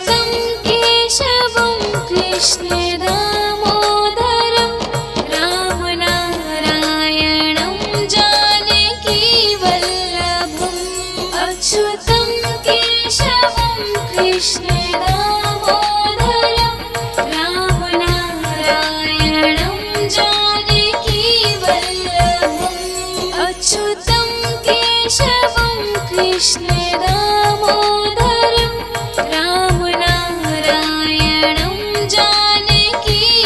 अच्युतं केशवं कृष्ण दामोदरं रामनारायणं जानकीवल्लभम् अच्युतं केशवं कृष्ण दामोदरं रामनारायणं जानकीवल्लभम् अच्युतं केशवं कृष्ण दामोदरं रामनारायणं जानकीवल्लभम्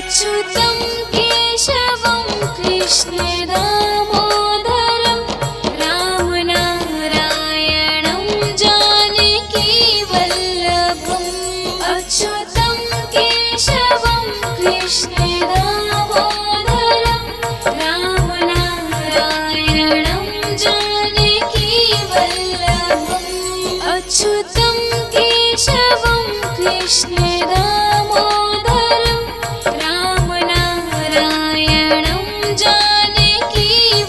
अच्युतं केशवं कृष्ण दामोदरं रामनारायणं जानकीवल्लभम् अच्युतं केशवं कृष्ण दामोदरं रामनारायणं जानकीवल्लभम् अच्युतं केशवं कृष्ण दामोदरं रामनारायणं जानकीवल्लभम्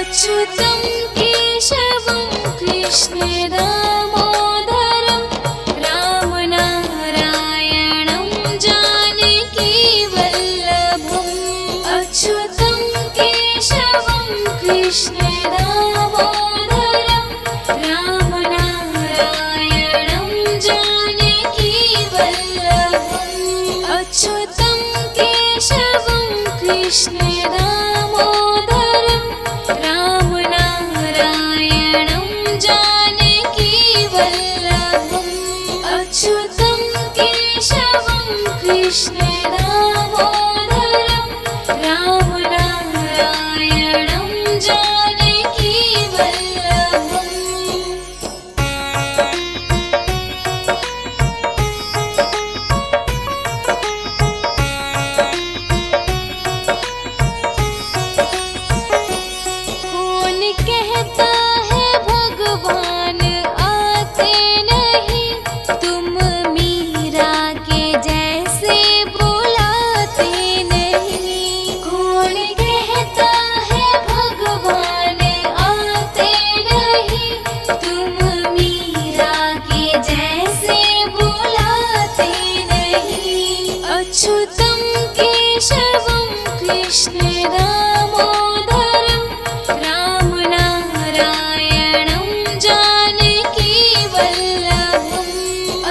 अच्युतं केशवं कृष्ण दामोदरं रामनारायणं जानकीवल्लभम् अच्युतं केशवं कृष्ण दामोदरं रामनारायणं जानकीवल्लभम् अच्युतं केशवं कृष्ण दामोदरं रामनारायणं जानकीवल्लभम् अच्युतं केशवं कृष्ण दामोदरं रामनारायणं जानकीवल्लभम् कौन कहता है भगवान आते नहीं, तुम मीरा के जैसे बुलाते नहीं। कौन कहता है भगवान आते नहीं, तुम मीरा के जैसे बुलाते नहीं। अच्युतं केशवं कृष्ण दामोदरं रामनारायणं जानकीवल्लभम्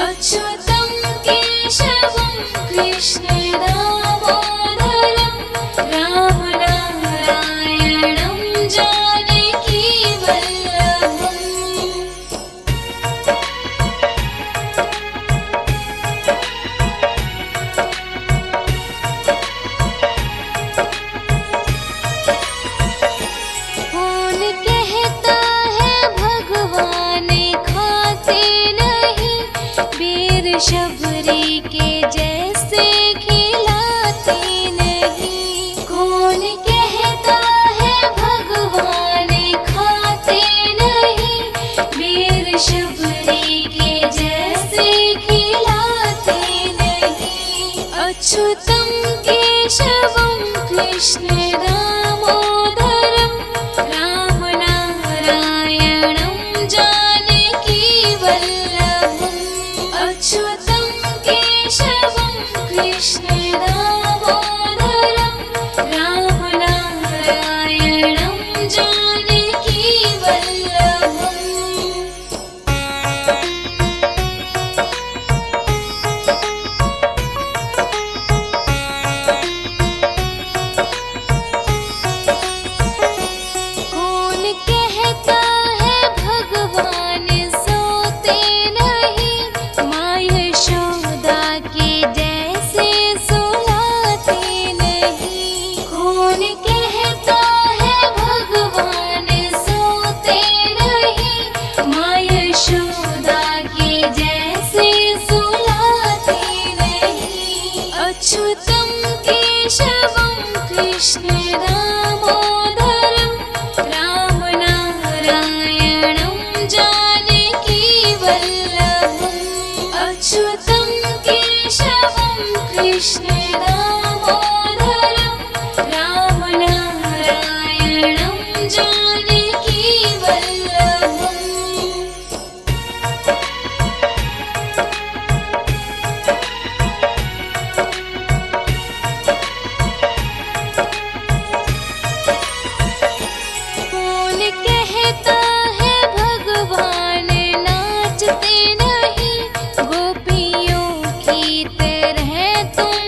अच्युतं केशवं कृष्ण दामोदरं रामनारायणं जानकीवल्लभम् कौन कहता है भगवान खाते नहीं, बेर शबरी के जैसे खिलाते नहीं। कौन कहता है भगवान खाते नहीं, बेर शबरी के जैसे खिलाते नहीं। अच्युतं केशवं कृष्ण दामोदरं रामनारायणं जानकीवल्लभम् अच्युतं केशवं कृष्ण दामोदरं रामनारायणं जानकीवल्लभम् कौन कहता है भगवान सोते नहीं, माँ यशोदा के जैसे सुलाते नहीं। कौन कहता है भगवान सोते नहीं, माँ यशोदा के जैसे सुलाते नहीं। अच्युतं केशवं कृष्ण दामोदरं रामनारायणं जानकीवल्लभम् अच्युतं केशवं कृष्ण दामोदरं रामनारायणं जानकीवल्लभम् कौन कहता है भगवान नाचते नहीं, गोपियों की तरह तुम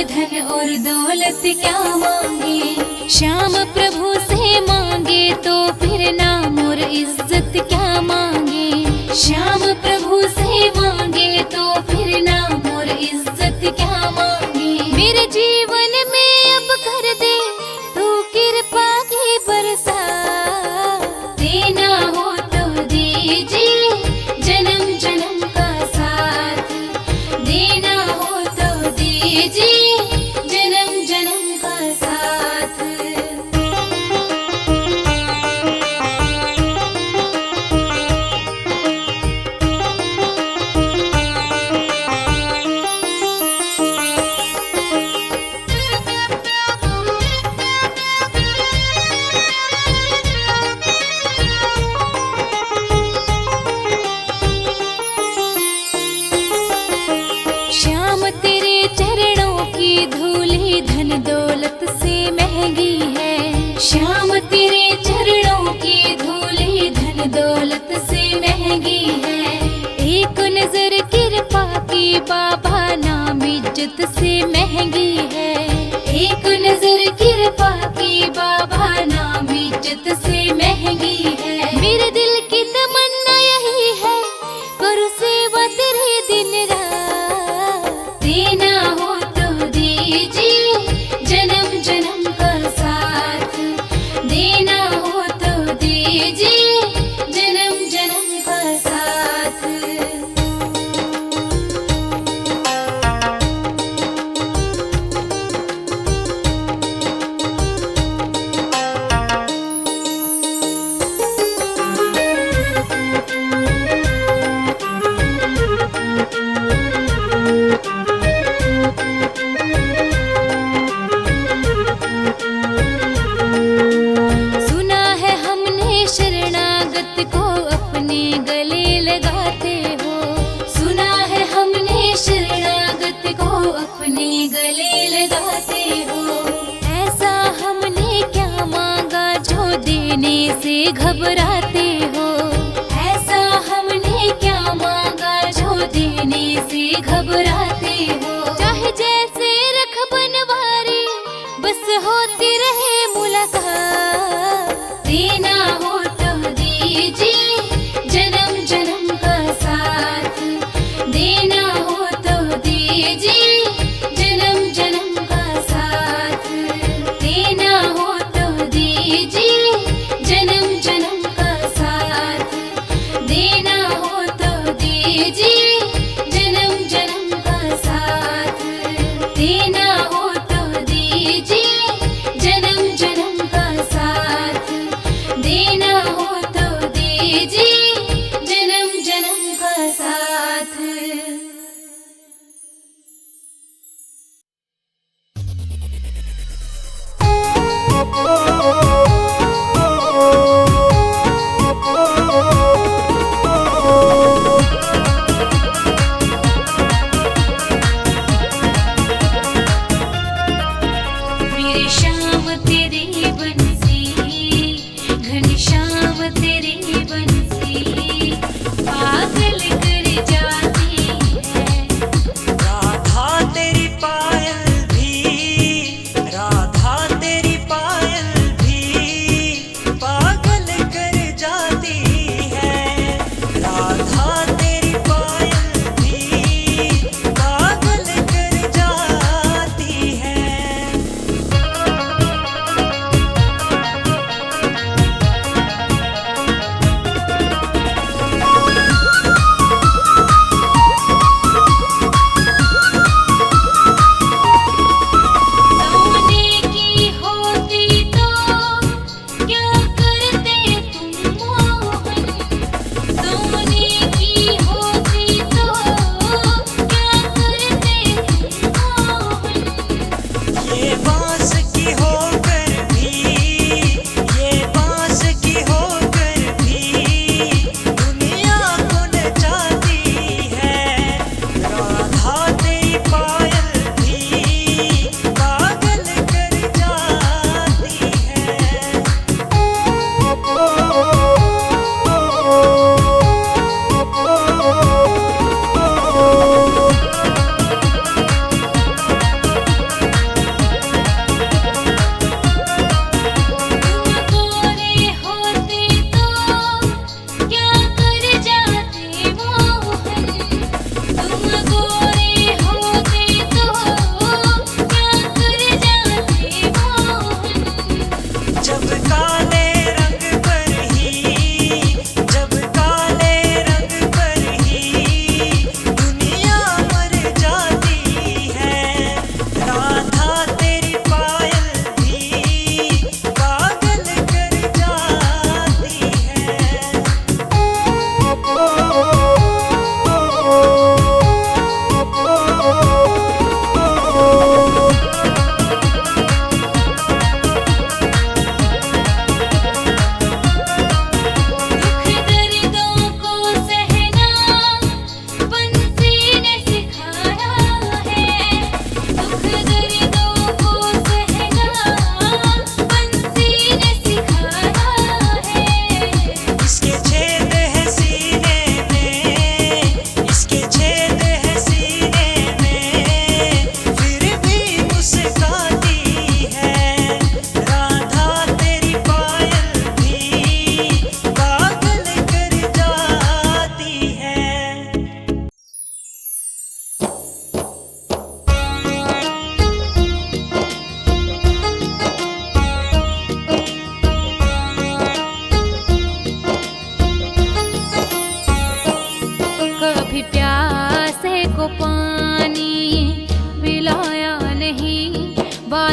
मांगे धन और दौलत क्या मांगे, श्याम प्रभु से मांगे तो फिर नाम और इज्जत क्या मांगे, श्याम प्रभु से मांगे तो फिर नाम और इज्जत क्या मांगे। मेरे जीवन में अब कर दे तू कृपा की बरसा, देना हो तो दीजिए जन्म जन्म का साथ, देना हो तो दीजिए जन्म जन्म का साथ। श्याम तेरे चरणों की धूली धन दौलत से महंगी है, श्याम तेरे चरणों की धूली धन दौलत से महंगी है। एक नजर कृपा की बाबा नाम इज्जत से महंगी है, एक नजर कृपा की बाबा नाम इज्जत से महंगी है। मेरे दिल की तमन्ना यही है करूँ सेवा तेरे दिन रात, देना हो तो दीजिए जन्म जन्म का साथ, देना हो तो दीजिए जन्म जन्म का साथ। सुना है हमने शरणागत को अपने गले लगाते हो, सुना है हमने शरणागत को अपने गले लगाते हो। ऐसा हमने क्या मांगा जो देने से घबराते हो, ऐसा हमने क्या मांगा जो देने से घबराते हो। चाहे जैसे रख बनवारी बस होती रहे मुलाकात, देना हो तो दीजिए जन्म जन्म का साथ, देना हो तो दीजिए जन्म जन्म का साथ, देना हो तो दीजिए जन्म जन्म का साथ, देना हो तो दीजिए जन्म जन्म का साथ, देना हो तो दीजिए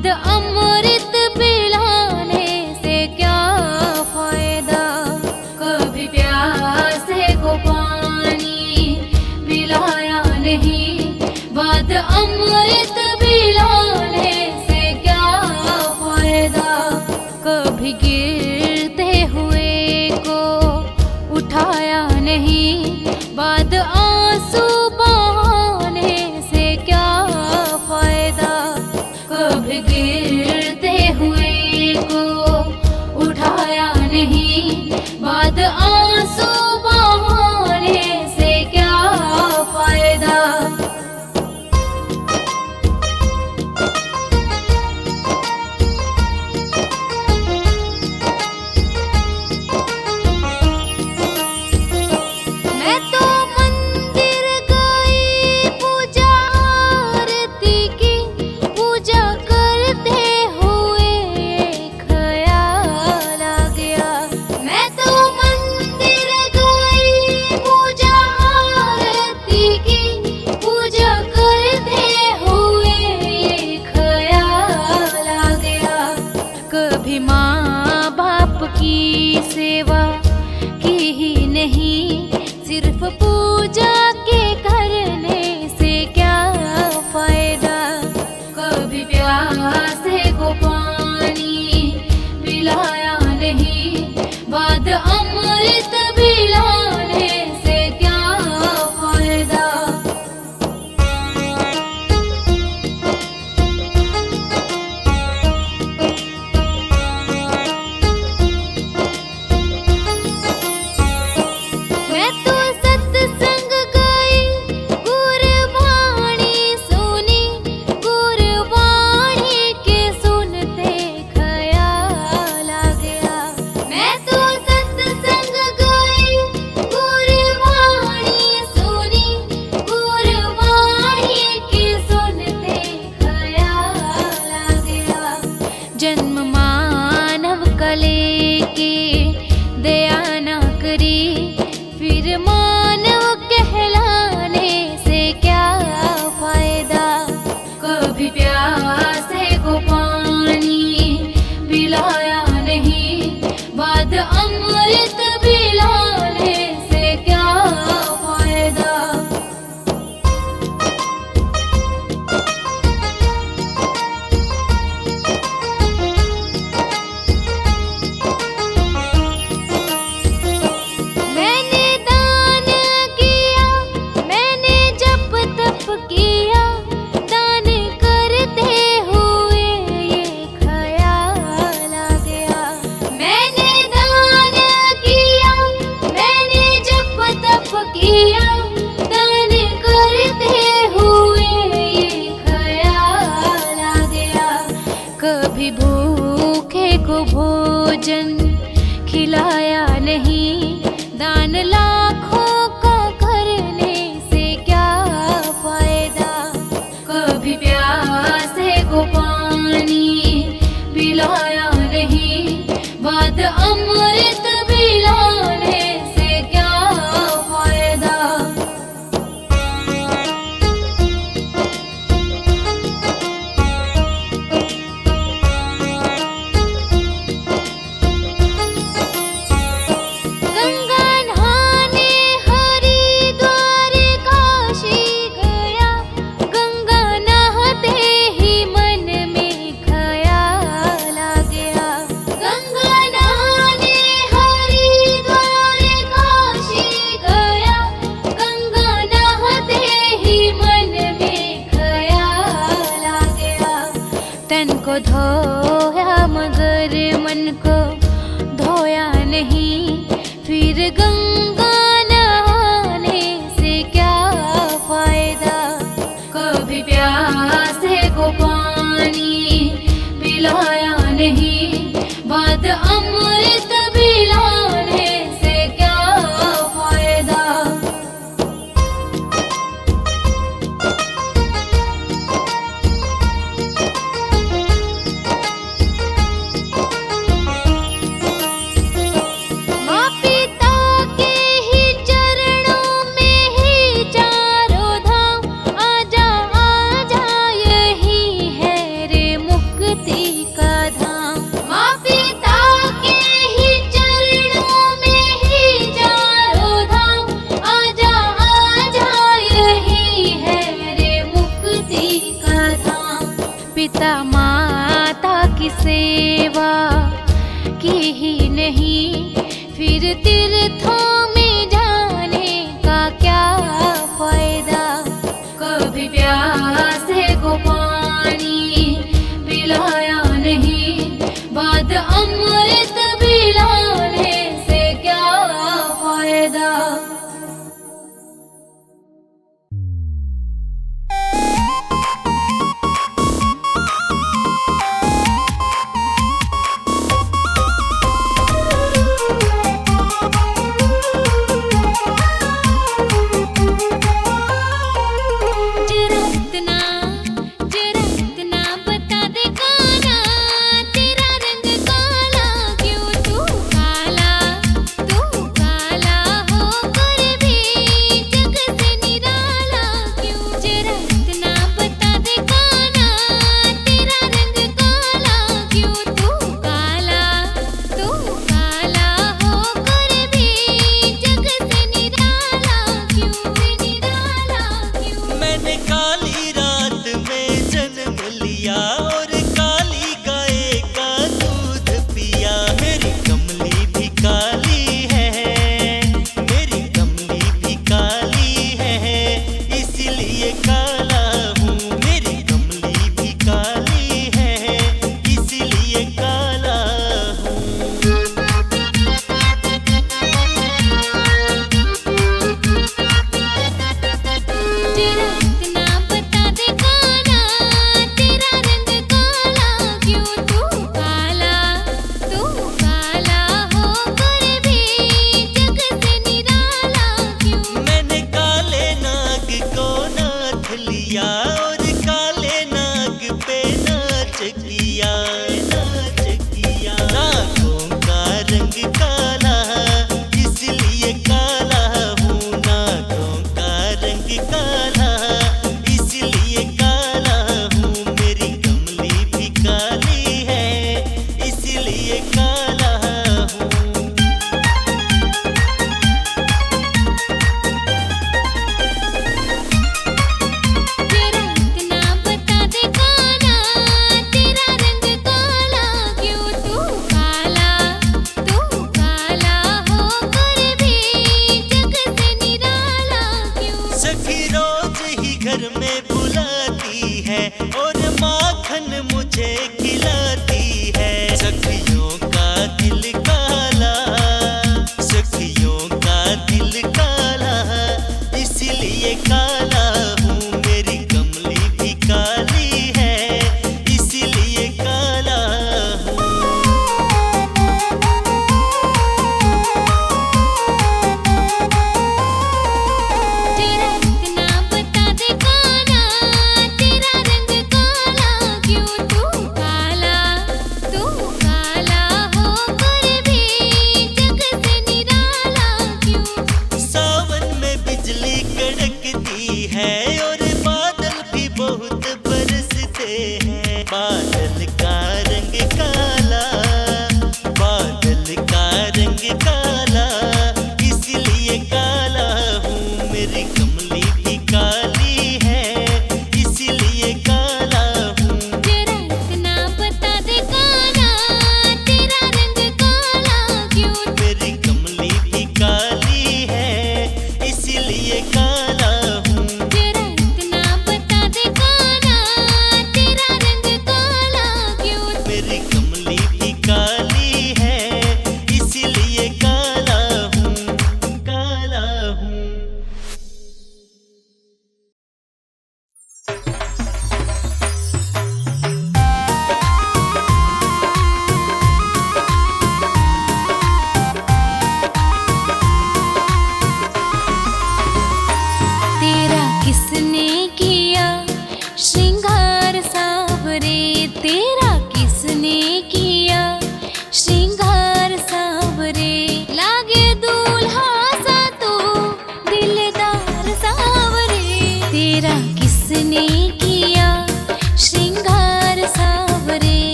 बाद अमृत पिलाने से क्या फायदा। कभी प्यासे को पानी पिलाया नहीं, बाद अमृत पिलाने से क्या फायदा। कभी गिरते हुए को उठाया नहीं, बाद आंसू बहाने से क्या फायदा। कभी गिरते हुए को उठाया नहीं, बाद आंसू बहाने से क्या फायदा। मैं तो मंदिर गई पूजा आरती की, पूजा करते हुए ख्याल आ गया। मैं तो मंदिर गई पूजा आरती की, पूजा करते हुए ख्याल आ गया। कभी माँ बाप की सेवा की ही नहीं, सिर्फ पूजा के करने से क्या फायदा। कभी प्यासे को पानी पिलाया नहीं, बाद अमृत पिलाने से क्या फायदा। मैं तो सत्संग गई, गुरबाणी सुनी, गुरबाणी के सुनते ख्याल आ गया। मैं तो सत्संग गई, गुरबाणी सुनी, गुरबाणी के सुनते ख्याल आ गया। जन्म मानव का लेके दया न करी, फिर मानव कहलाने से क्या फायदा। कभी प्यासे को पानी पिलाया नहीं, बाद अमृत पिलाने से क्या फायदा। मैंने दान किया, मैंने जप तप किया, दान करते हुए ये ख्याल आ गया। मैंने दान किया, मैंने जप तप किया, दान करते हुए ये ख्याल आ गया। कभी भूखे को भोजन खिलाया नहीं, दान लाखों का करने से क्या फायदा। कभी प्यासे को पानी पिलाया नहीं, बाद अमृत पिलाने से क्या फायदा। गंगा नहाने हरिद्वार काशी गया, गंगा नहाते ही मन में ख्याल आ गया। गंगा नहाने हरिद्वार काशी गया, गंगा नहाते ही मन में ख्याल आ गया। तन को धोया मगर मन को धोया नहीं, फिर गंगा नहाने से क्या फायदा। कभी प्यासे को पानी पिलाया नहीं, बाद अमृत पिलाने से क्या फायदा। माँ पिता पिता माता की सेवा की ही नहीं, फिर तीर्थों में जाने का क्या फायदा। कभी प्यासे को पानी पिलाया नहीं, बाद अमृत पिलाने से क्या फायदा।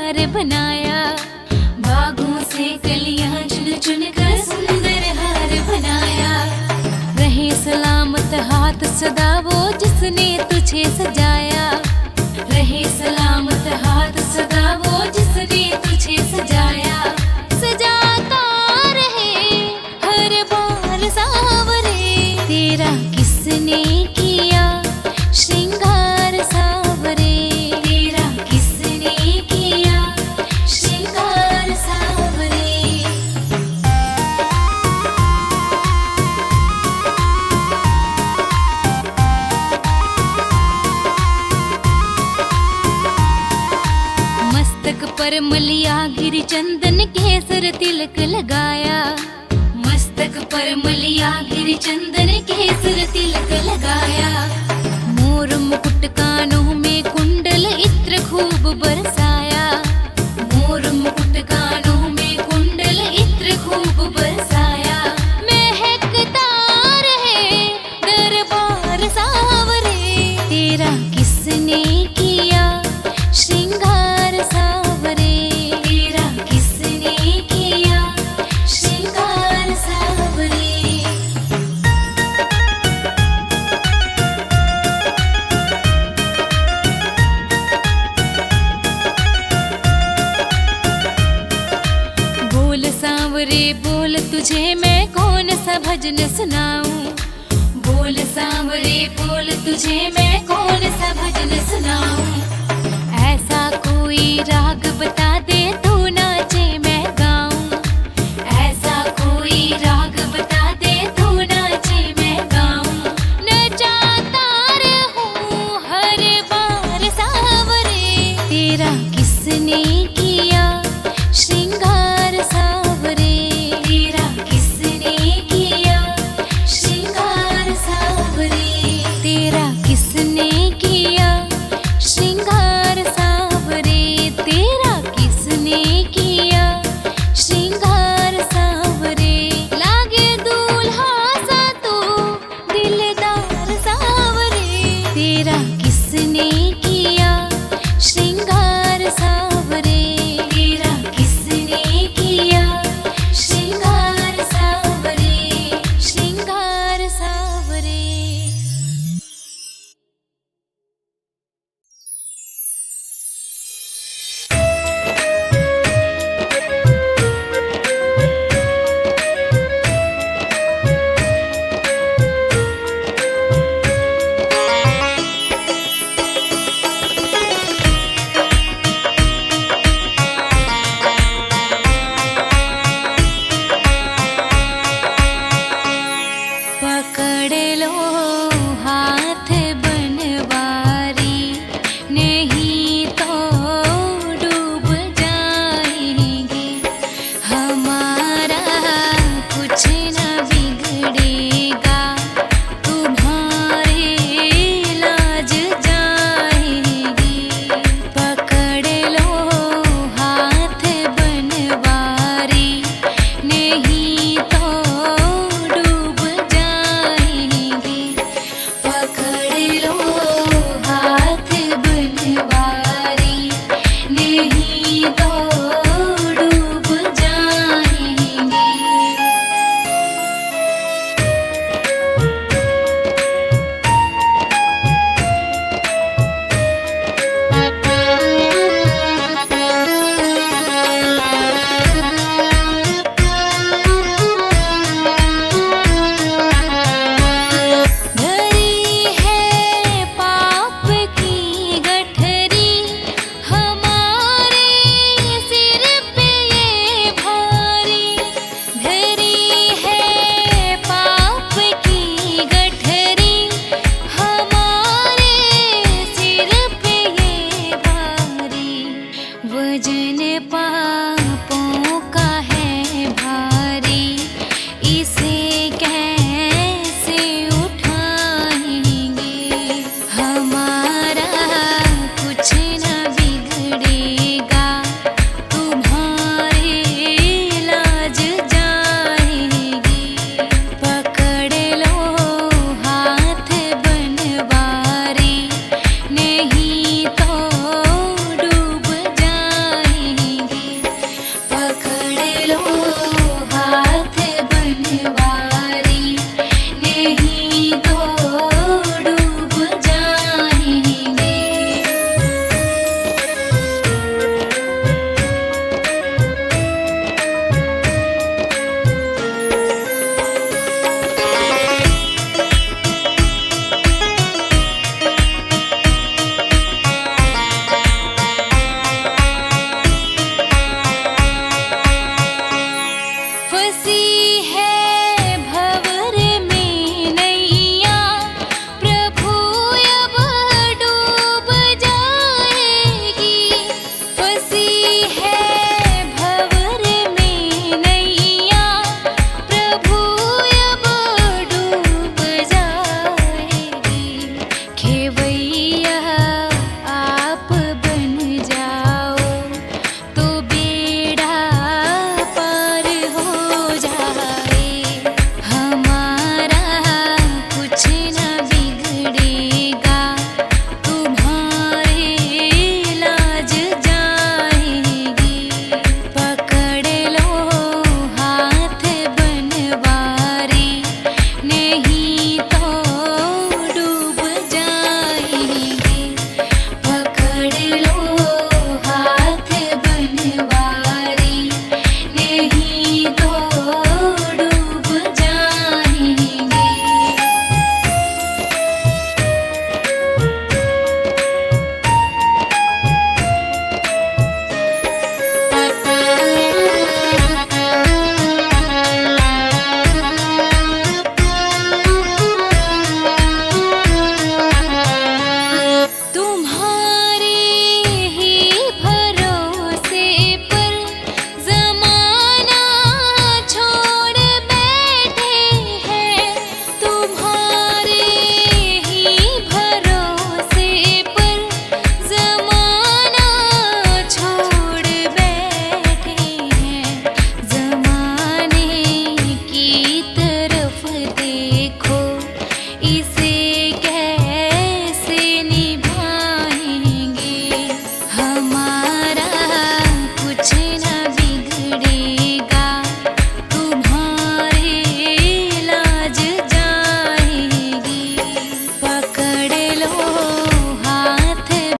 हार बनाया, बागों से कलियां चुन चुन कर सुंदर हार बनाया। रहे सलामत हाथ सदा वो जिसने तुझे सजाया, रहे सलामत हाथ सदा वो जिसने तुझे सजाया। सजाता रहे हर बार सांवरे, तेरा किसने किया श्रृंगार सांवरे, तेरा किसने किया श्रृंगार सांवरे। मस्तक पर मलिया गिर चंदन केसर तिलक लगाया, मस्तक पर मलिया गिर चंदन केसर तिलक लगाया। मोर मुकुट कानों में कुंडल इत्र खूब बरसाया, मोर मुकुट कानों में कुंडल इत्र खूब बरसाया। महकता रहे दरबार सांवरे, तेरा किसने किया श्रृंगार सांवरे, तेरा किसने किया श्रृंगार सांवरे। बोल सांवरे बोल तुझे मैं कौन सा भजन सुनाऊं, बोल सांवरे बोल तुझे मैं कौन सा भजन सुनाऊं। ऐसा कोई राग बता दे तो